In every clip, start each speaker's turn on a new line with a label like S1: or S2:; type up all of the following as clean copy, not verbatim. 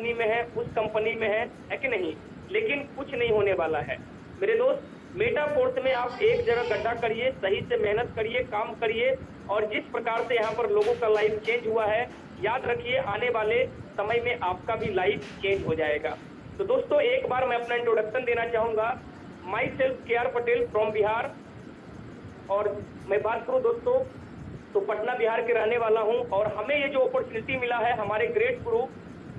S1: Company में है, उस कंपनी में है कि नहीं, लेकिन कुछ नहीं होने वाला है मेरे दोस्त। मेटाफोर्स में आप एक जगह गड्ढा करिए, सही से मेहनत करिए, काम करिए, और जिस प्रकार से यहाँ पर लोगों का लाइफ चेंज हुआ है, याद रखिए आने वाले समय में आपका भी लाइफ चेंज हो जाएगा। तो दोस्तों एक बार मैं अपना इंट्रोडक्शन देना चाहूंगा। माई सेल्फ के आर पटेल फ्रॉम बिहार, और मैं बात करूं दोस्तों तो पटना बिहार के रहने वाला हूं, और हमें ये जो अपॉर्चुनिटी मिला है हमारे ग्रेट गुरु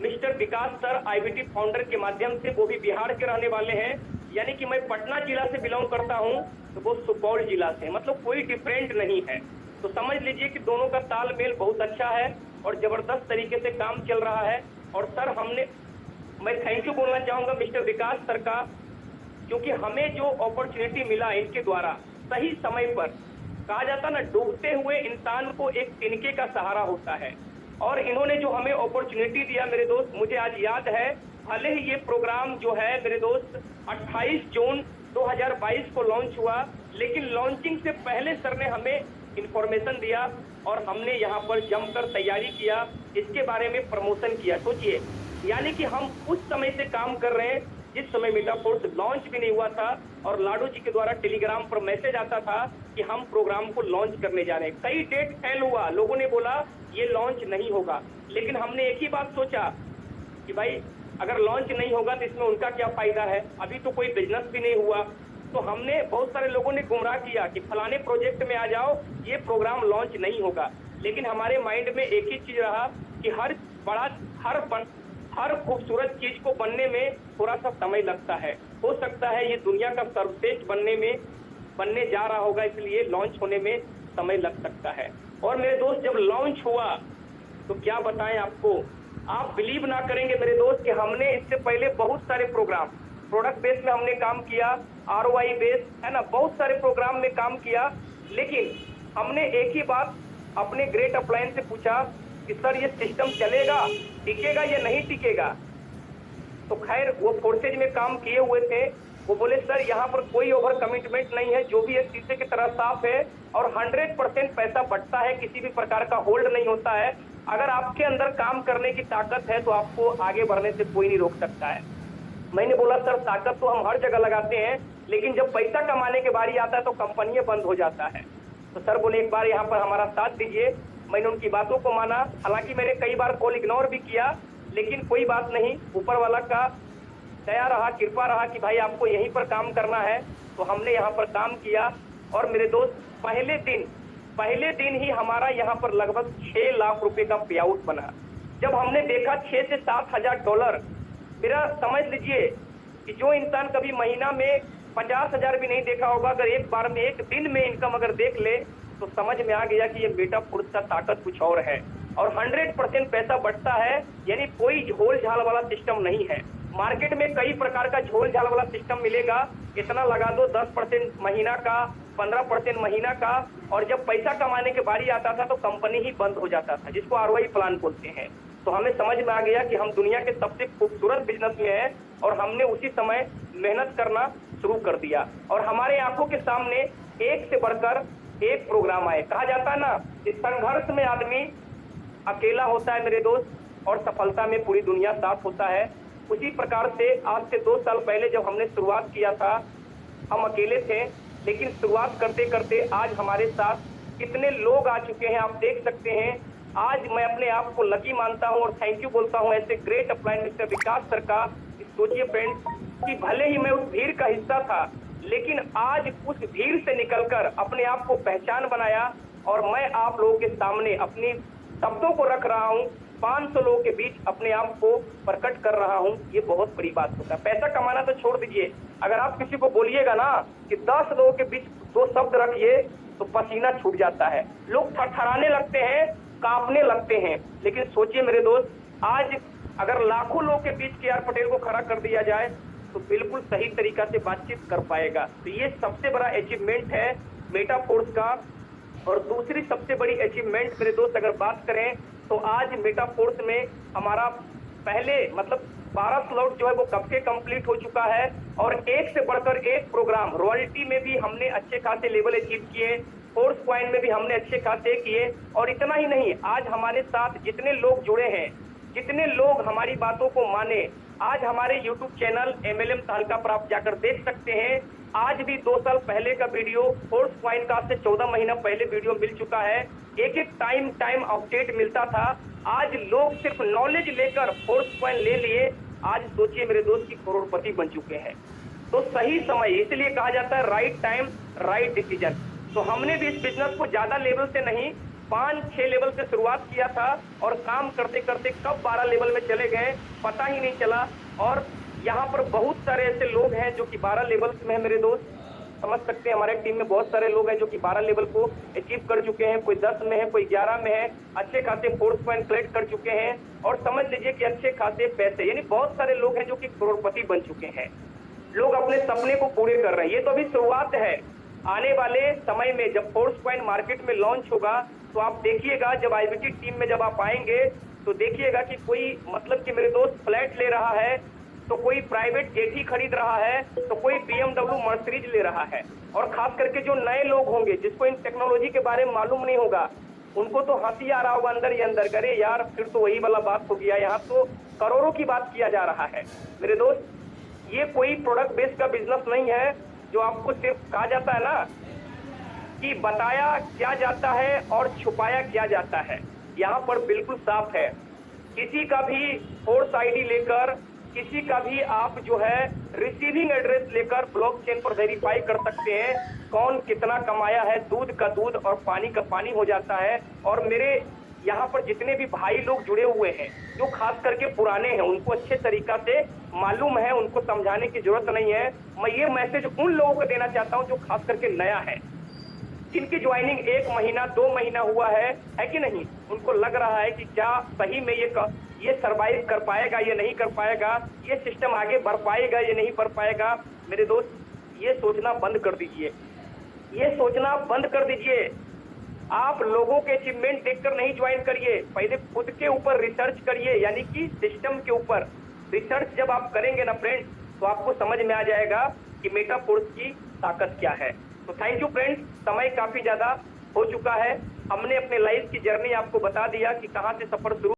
S1: मिस्टर विकास सर आईबीटी फाउंडर के माध्यम से, वो भी बिहार के रहने वाले हैं। यानी कि मैं पटना जिला से बिलोंग करता हूं तो वो सुपौल जिला से, मतलब कोई डिफरेंट नहीं है। तो समझ लीजिए कि दोनों का तालमेल बहुत अच्छा है और जबरदस्त तरीके से काम चल रहा है। और सर मैं थैंक यू बोलना चाहूंगा मिस्टर विकास सर का, क्योंकि हमें जो अपॉर्चुनिटी मिला इनके द्वारा सही समय पर, कहा जाता ना डूबते हुए इंसान को एक तिनके का सहारा होता है, और इन्होंने जो हमें अपॉर्चुनिटी दिया मेरे दोस्त, मुझे आज याद है, भले ही ये प्रोग्राम जो है मेरे दोस्त 28 जून 2022 को लॉन्च हुआ, लेकिन लॉन्चिंग से पहले सर ने हमें इंफॉर्मेशन दिया और हमने यहाँ पर जमकर तैयारी किया, इसके बारे में प्रमोशन किया। सोचिए, यानी कि हम उस समय से काम कर रहे हैं जिस समय मेटाफोर्स लॉन्च भी नहीं हुआ था, और लाडू जी के द्वारा टेलीग्राम पर मैसेज आता था कि हम प्रोग्राम को लॉन्च करने जा रहे हैं। कई डेट फेल हुआ, लोगों ने बोला ये लॉन्च नहीं होगा, लेकिन हमने एक ही बात सोचा कि भाई अगर लॉन्च नहीं होगा तो इसमें उनका क्या फायदा है, अभी तो कोई बिजनेस भी नहीं हुआ। तो हमने, बहुत सारे लोगों ने गुमराह किया कि फलाने प्रोजेक्ट में आ जाओ, ये प्रोग्राम लॉन्च नहीं होगा, लेकिन हमारे माइंड में एक ही चीज रहा कि हर खूबसूरत चीज को बनने में थोड़ा सा समय लगता है। हो सकता है ये दुनिया का सर्वश्रेष्ठ बनने जा रहा होगा, इसलिए लॉन्च होने में समय लग सकता है। और मेरे दोस्त जब लॉन्च हुआ तो क्या बताएं आपको, आप बिलीव ना करेंगे मेरे दोस्त कि हमने इससे पहले बहुत सारे प्रोग्राम, प्रोडक्ट बेस में हमने काम किया, आरओआई बेस है ना, बहुत सारे प्रोग्राम में काम किया, लेकिन हमने एक ही बात अपने ग्रेट अपलायंस से पूछा कि सर ये सिस्टम चलेगा, टिकेगा या नहीं टिकेगा। तो खैर वो फोर्सेज में काम किए हुए थे, वो बोले सर यहाँ पर कोई ओवर कमिटमेंट नहीं है, जो भी है शीशे की तरह साफ है, और 100% पैसा बढ़ता है, किसी भी प्रकार का होल्ड नहीं होता है। अगर आपके अंदर काम करने की ताकत है तो आपको आगे बढ़ने से कोई नहीं रोक सकता है। मैंने बोला सर ताकत तो हम हर जगह लगाते हैं, लेकिन जब पैसा कमाने के बारी आता है तो कंपनियां बंद हो जाता है। तो सर बोले एक बार यहाँ पर हमारा साथ दीजिए। मैंने उनकी बातों को माना, हालांकि मैंने कई बार कॉल इग्नोर भी किया, लेकिन कोई बात नहीं, ऊपर वाला का दया रहा, कृपा रहा कि भाई आपको यहीं पर काम करना है। तो हमने यहाँ पर काम किया, और मेरे दोस्त पहले दिन ही हमारा यहाँ पर लगभग 6 लाख रुपए का पे आउट बना। जब हमने देखा 6 से 7 हजार डॉलर, मेरा समझ लीजिए कि जो इंसान कभी महीना में 50 हजार भी नहीं देखा होगा, अगर एक बार में, एक दिन में इनकम अगर देख ले तो समझ में आ गया कि ये मेटाफोर्स का ताकत कुछ और है। और 100% पैसा बढ़ता है, यानी कोई झोल झाल वाला सिस्टम नहीं है। मार्केट में कई प्रकार का झोल झाल वाला सिस्टम मिलेगा, इतना लगा दो 10% महीना का, 15% महीना का, और जब पैसा कमाने के बारी आता था तो कंपनी ही बंद हो जाता था, जिसको आरओआई प्लान बोलते हैं। तो हमें समझ में आ गया कि हम दुनिया के सबसे खूबसूरत बिजनेस में हैं, और हमने उसी समय मेहनत करना शुरू कर दिया, और हमारे आंखों के सामने एक से बढ़कर एक प्रोग्राम आए। कहा जाता है ना, इस संघर्ष में आदमी अकेला होता है मेरे दोस्त, और सफलता में पूरी दुनिया साथ होता है। उसी प्रकार से आज से 2 साल पहले जब हमने शुरुआत किया था, हम अकेले थे, लेकिन शुरुआत करते करते आज हमारे साथ कितने लोग आ चुके हैं आप देख सकते हैं। आज मैं अपने आप को लकी मानता हूं और थैंक यू बोलता हूं ऐसे ग्रेट अपलायंस मिस्टर विकास सर का। सोचिए फ्रेंड्स कि भले ही मैं उस भीड़ का हिस्सा था, लेकिन आज उस भीड़ से निकलकर अपने आप को पहचान बनाया, और मैं आप लोगों के सामने अपनी शब्दों को रख रहा हूं, 500 लोगों के बीच अपने आप को प्रकट कर रहा हूं। ये बहुत बड़ी बात होता है। पैसा कमाना तो छोड़ दीजिए, अगर आप किसी को बोलिएगा ना कि 10 लोगों के बीच 2 शब्द रखिए तो पसीना छूट जाता है, लोग थरथराने लगते हैं, कांपने लगते हैं। लेकिन सोचिए मेरे दोस्त, आज अगर लाखों लोगों के बीच के आर पटेल को खड़ा कर दिया जाए तो बिल्कुल सही तरीका से बातचीत कर पाएगा। तो ये सबसे बड़ा अचीवमेंट है मेटाफोर्स का। और दूसरी सबसे बड़ी अचीवमेंट मेरे दोस्त अगर बात करें तो आज मेटाफोर्स में हमारा पहले मतलब 12 स्लॉट जो है वो कब से कंप्लीट हो चुका है, और एक से बढ़कर एक प्रोग्राम, रॉयल्टी में भी हमने अच्छे खासे लेवल अचीव किए, फोर्स पॉइंट में भी हमने अच्छे खासे किए। और इतना ही नहीं, आज हमारे साथ जितने लोग जुड़े हैं जितने लोग हमारी बातों को माने, आज हमारे YouTube चैनल MLM तहलका पर आप जाकर देख सकते हैं। आज भी 2 साल पहले का वीडियो, फोर्स कॉइन का आज से 14 महीना पहले वीडियो मिल चुका है। एक टाइम अपडेट मिलता था। आज लोग सिर्फ नॉलेज लेकर फोर्स कॉइन ले लिए। आज सोचिए मेरे दोस्त की करोड़पति बन चुके हैं। तो सही समय, इसलिए कहा जाता है राइट टाइम राइट डिसीजन। तो हमने भी इस बिजनेस को ज्यादा लेवल से नहीं, 5-6 लेवल से शुरुआत किया था और काम करते करते कब 12 लेवल में चले गए पता ही नहीं चला। और यहाँ पर बहुत सारे ऐसे लोग हैं जो कि 12 लेवल में है मेरे दोस्त, समझ सकते हैं। हमारे टीम में बहुत सारे लोग हैं जो कि 12 लेवल को अचीव कर चुके हैं। कोई 10 में है, कोई 11 में है, अच्छे खासे फोर्स पॉइंट कलेक्ट कर चुके हैं और समझ लीजिए कि अच्छे खासे पैसे, यानी बहुत सारे लोग हैं जो कि करोड़पति बन चुके हैं। लोग अपने सपने को पूरे कर रहे हैं। ये तो अभी शुरुआत है। आने वाले समय में जब फोर्स पॉइंट मार्केट में लॉन्च होगा तो आप देखिएगा, जब IBT टीम में जब आप आएंगे तो देखिएगा कि कोई मतलब कि मेरे दोस्त फ्लैट ले रहा है, तो कोई प्राइवेट जेट ही खरीद रहा है, तो कोई BMW मर्सिडीज ले रहा है। और खास करके जो नए लोग होंगे जिसको इन टेक्नोलॉजी के बारे में मालूम नहीं होगा, उनको तो हंसी आ रहा होगा अंदर ही अंदर, अरे यार फिर तो वही वाला बात हो गया, यहाँ तो करोड़ों की बात किया जा रहा है। मेरे दोस्त, ये कोई प्रोडक्ट बेस्ड का बिजनेस नहीं है जो आपको सिर्फ कहा जाता है ना कि बताया क्या जाता है और छुपाया क्या जाता है। यहाँ पर बिल्कुल साफ है। किसी का भी फोर्स आईडी लेकर, किसी का भी आप जो है रिसीविंग एड्रेस लेकर ब्लॉकचेन पर वेरीफाई कर सकते हैं कौन कितना कमाया है। दूध का दूध और पानी का पानी हो जाता है। और मेरे यहाँ पर जितने भी भाई लोग जुड़े हुए हैं जो खास करके पुराने हैं, उनको अच्छे तरीका से मालूम है, उनको समझाने की जरूरत नहीं है। मैं ये मैसेज उन लोगों को देना चाहता हूँ जो खास करके नया है, जिनकी ज्वाइनिंग 1 महीना 2 महीना हुआ है कि नहीं। उनको लग रहा है कि क्या सही में ये सर्वाइव कर पाएगा, ये नहीं कर पाएगा, ये सिस्टम आगे बढ़ पाएगा, ये नहीं बढ़ पाएगा। मेरे दोस्त, ये सोचना बंद कर दीजिए, ये सोचना बंद कर दीजिए। आप लोगों के अचीवमेंट देखकर नहीं ज्वाइन करिए, पहले खुद के ऊपर रिसर्च करिए, यानी कि सिस्टम के ऊपर रिसर्च जब आप करेंगे ना फ्रेंड्स, तो आपको समझ में आ जाएगा कि मेटाफोर्स की ताकत क्या है। तो थैंक यू फ्रेंड्स, समय काफी ज्यादा हो चुका है। हमने अपने लाइफ की जर्नी आपको बता दिया कि कहाँ से सफर शुरू